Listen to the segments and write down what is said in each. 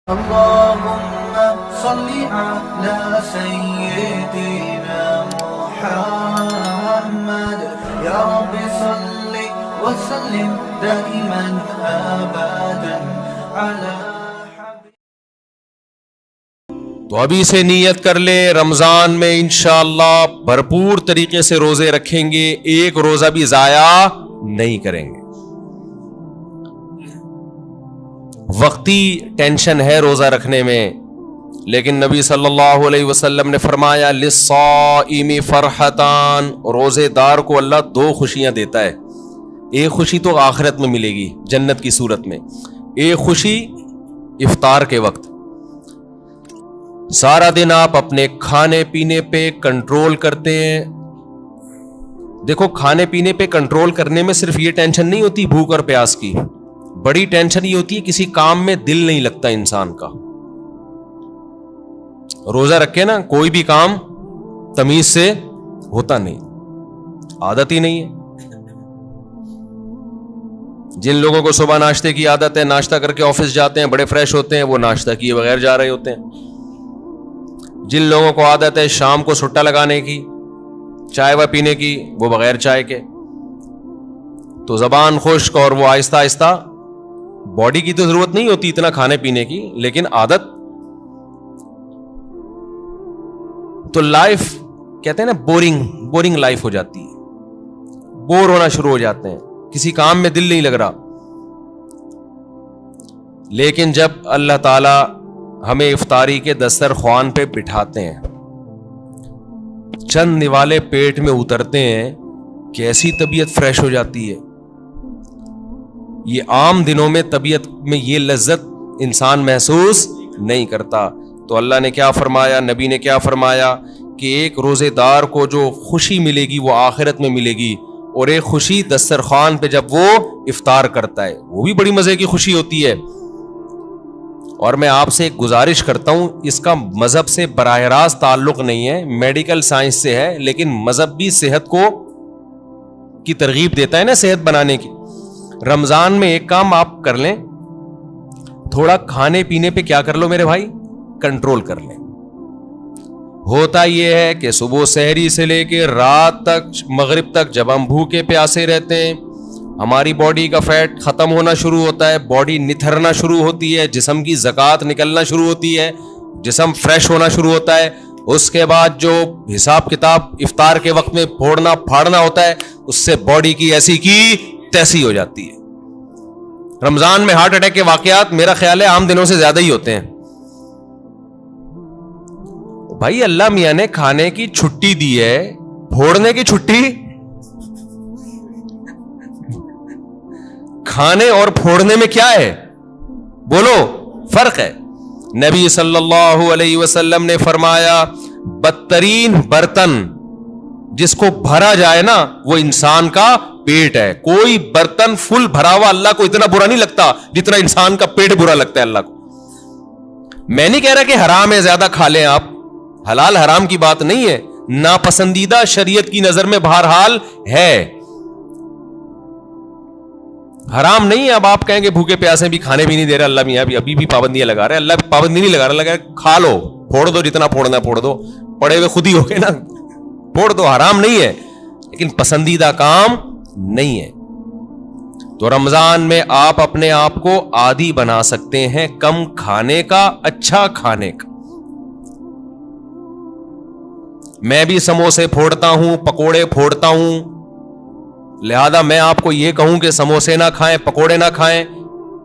اللهم صل على سيدنا محمد يا رب صل وسلم دائما ابدا على تو ابھی سے نیت کر لیں، رمضان میں انشاءاللہ بھرپور طریقے سے روزے رکھیں گے، ایک روزہ بھی ضائع نہیں کریں گے۔ وقتی ٹینشن ہے روزہ رکھنے میں، لیکن نبی صلی اللہ علیہ وسلم نے فرمایا للصائم فرحتان، روزے دار کو اللہ دو خوشیاں دیتا ہے۔ ایک خوشی تو آخرت میں ملے گی جنت کی صورت میں، ایک خوشی افطار کے وقت۔ سارا دن آپ اپنے کھانے پینے پہ کنٹرول کرتے ہیں۔ دیکھو، کھانے پینے پہ کنٹرول کرنے میں صرف یہ ٹینشن نہیں ہوتی بھوک اور پیاس کی، بڑی ٹینشن یہ ہوتی ہے کسی کام میں دل نہیں لگتا انسان کا۔ روزہ رکھے نا، کوئی بھی کام تمیز سے ہوتا نہیں، عادت ہی نہیں ہے۔ جن لوگوں کو صبح ناشتے کی عادت ہے، ناشتہ کر کے آفس جاتے ہیں، بڑے فریش ہوتے ہیں، وہ ناشتہ کیے بغیر جا رہے ہوتے ہیں۔ جن لوگوں کو عادت ہے شام کو سٹا لگانے کی، چائے و پینے کی، وہ بغیر چائے کے۔ تو زبان خشک اور وہ آہستہ آہستہ، باڈی کی تو ضرورت نہیں ہوتی اتنا کھانے پینے کی، لیکن عادت۔ تو لائف کہتے ہیں نا بورنگ لائف ہو جاتی ہے، بور ہونا شروع ہو جاتے ہیں، کسی کام میں دل نہیں لگ رہا۔ لیکن جب اللہ تعالی ہمیں افطاری کے دسترخوان پہ بٹھاتے ہیں، چند نوالے پیٹ میں اترتے ہیں، کیسی طبیعت فریش ہو جاتی ہے۔ یہ عام دنوں میں طبیعت میں یہ لذت انسان محسوس نہیں کرتا۔ تو اللہ نے کیا فرمایا، نبی نے کیا فرمایا کہ ایک روزے دار کو جو خوشی ملے گی وہ آخرت میں ملے گی، اور ایک خوشی دسترخوان پہ جب وہ افطار کرتا ہے، وہ بھی بڑی مزے کی خوشی ہوتی ہے۔ اور میں آپ سے ایک گزارش کرتا ہوں، اس کا مذہب سے براہ راست تعلق نہیں ہے، میڈیکل سائنس سے ہے، لیکن مذہب بھی صحت کو کی ترغیب دیتا ہے نا، صحت بنانے کی۔ رمضان میں ایک کام آپ کر لیں، تھوڑا کھانے پینے پہ کیا کر لو میرے بھائی، کنٹرول کر لیں۔ ہوتا یہ ہے کہ صبح سحری سے لے کے رات تک، مغرب تک جب ہم بھوکے پیاسے رہتے ہیں، ہماری باڈی کا فیٹ ختم ہونا شروع ہوتا ہے، باڈی نتھرنا شروع ہوتی ہے، جسم کی زکوٰۃ نکلنا شروع ہوتی ہے، جسم فریش ہونا شروع ہوتا ہے۔ اس کے بعد جو حساب کتاب افطار کے وقت میں پھوڑنا پھاڑنا ہوتا ہے، اس سے باڈی کی ایسی کی تیسی ہو جاتی ہے۔ رمضان میں ہارٹ اٹیک کے واقعات میرا خیال ہے عام دنوں سے زیادہ ہی ہوتے ہیں۔ بھائی اللہ میاں نے کھانے کی چھٹی دی ہے، پھوڑنے کی چھٹی؟ کھانے اور پھوڑنے میں کیا ہے؟ بولو، فرق ہے۔ نبی صلی اللہ علیہ وسلم نے فرمایا بدترین برتن جس کو بھرا جائے نا، وہ انسان کا پیٹ ہے۔ کوئی برتن فل بھرا ہوا اللہ کو اتنا برا نہیں لگتا جتنا انسان کا پیٹ برا لگتا ہے اللہ کو۔ میں نہیں کہہ رہا کہ حرام ہے زیادہ کھا لیں آپ، حلال حرام کی بات نہیں ہے، ناپسندیدہ شریعت کی نظر میں بہرحال ہے، حرام نہیں ہے۔ اب آپ کہیں گے بھوکے پیاسے بھی کھانے بھی نہیں دے رہے اللہ میاں، ابھی بھی پابندیاں لگا رہے ہیں۔ اللہ پابندی نہیں لگا رہا، لگا کھا لو، پھوڑ دو، جتنا پھوڑنا پھوڑ دو، پڑے ہوئے خود ہی ہو گئے نا، پھوڑ دو، حرام نہیں ہے، لیکن پسندیدہ کام نہیں ہے۔ تو رمضان میں آپ اپنے آپ کو عادی بنا سکتے ہیں کم کھانے کا، اچھا کھانے کا۔ میں بھی سموسے پھوڑتا ہوں، پکوڑے پھوڑتا ہوں، لہذا میں آپ کو یہ کہوں کہ سموسے نہ کھائیں، پکوڑے نہ کھائیں،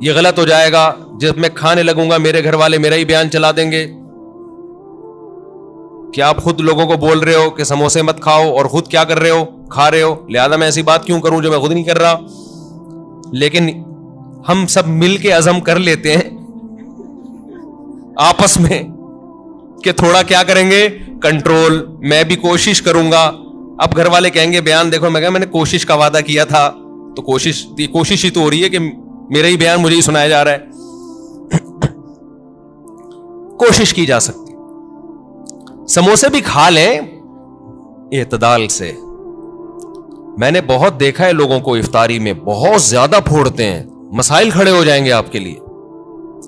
یہ غلط ہو جائے گا۔ جب میں کھانے لگوں گا میرے گھر والے میرا ہی بیان چلا دیں گے کہ آپ خود لوگوں کو بول رہے ہو کہ سموسے مت کھاؤ اور خود کیا کر رہے ہو، کھا رہے ہو، لہذا میں ایسی بات کیوں کروں جو میں خود نہیں کر رہا۔ لیکن ہم سب مل کے عزم کر لیتے ہیں آپس میں کہ تھوڑا کیا کریں گے، کنٹرول۔ میں بھی کوشش کروں گا۔ اب گھر والے کہیں گے بیان دیکھو، میں کہا میں نے کوشش کا وعدہ کیا تھا، تو کوشش ہی تو ہو رہی ہے کہ میرا ہی بیان مجھے ہی سنایا جا رہا ہے۔ کوشش کی جا سکتی، سموسے بھی کھا لیں اعتدال سے۔ میں نے بہت دیکھا ہے لوگوں کو افطاری میں بہت زیادہ پھوڑتے ہیں، مسائل کھڑے ہو جائیں گے آپ کے لیے۔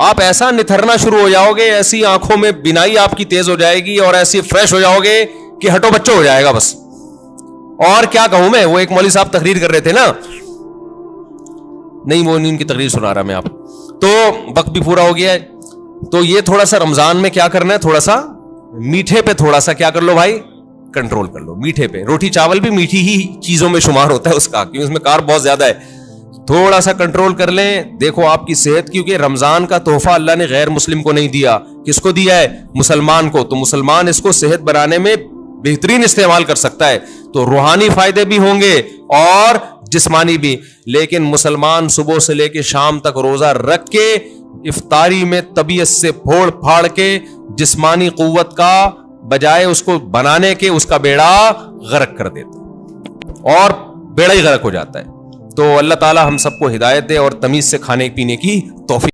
آپ ایسا نتھرنا شروع ہو جاؤ گے, ایسی آنکھوں میں بینائی آپ کی تیز ہو جائے گی اور ایسی فریش ہو جاؤ گے کہ ہٹو بچوں ہو جائے گا بس. اور کیا کہوں میں, وہ ایک مولوی صاحب تقریر کر رہے تھے نا, نہیں وہ ان کی تقریر سنا رہا میں آپ, تو وقت بھی پورا ہو گیا ہے. تو یہ تھوڑا سا رمضان میں کیا کرنا ہے, تھوڑا سا میٹھے پہ تھوڑا سا کیا کر لو بھائی, کنٹرول کر لو. میٹھے پہ, روٹی چاول بھی میٹھی ہی چیزوں میں شمار ہوتا ہے اس کا, کیونکہ اس میں کارب بہت زیادہ ہے. تھوڑا سا کنٹرول کر لیں, دیکھو آپ کی صحت, کیونکہ رمضان کا تحفہ اللہ نے غیر مسلم کو نہیں دیا, کس کو دیا ہے, مسلمان کو. تو مسلمان اس کو صحت بنانے میں بہترین استعمال کر سکتا ہے, تو روحانی فائدے بھی ہوں گے اور جسمانی بھی. لیکن مسلمان صبح سے لے کے شام تک روزہ رکھ کے افطاری میں طبیعت سے پھوڑ پھاڑ کے جسمانی قوت کا بجائے اس کو بنانے کے اس کا بیڑا غرق کر دیتا اور بیڑا ہی غرق ہو جاتا ہے. تو اللہ تعالی ہم سب کو ہدایت دے اور تمیز سے کھانے پینے کی توفیق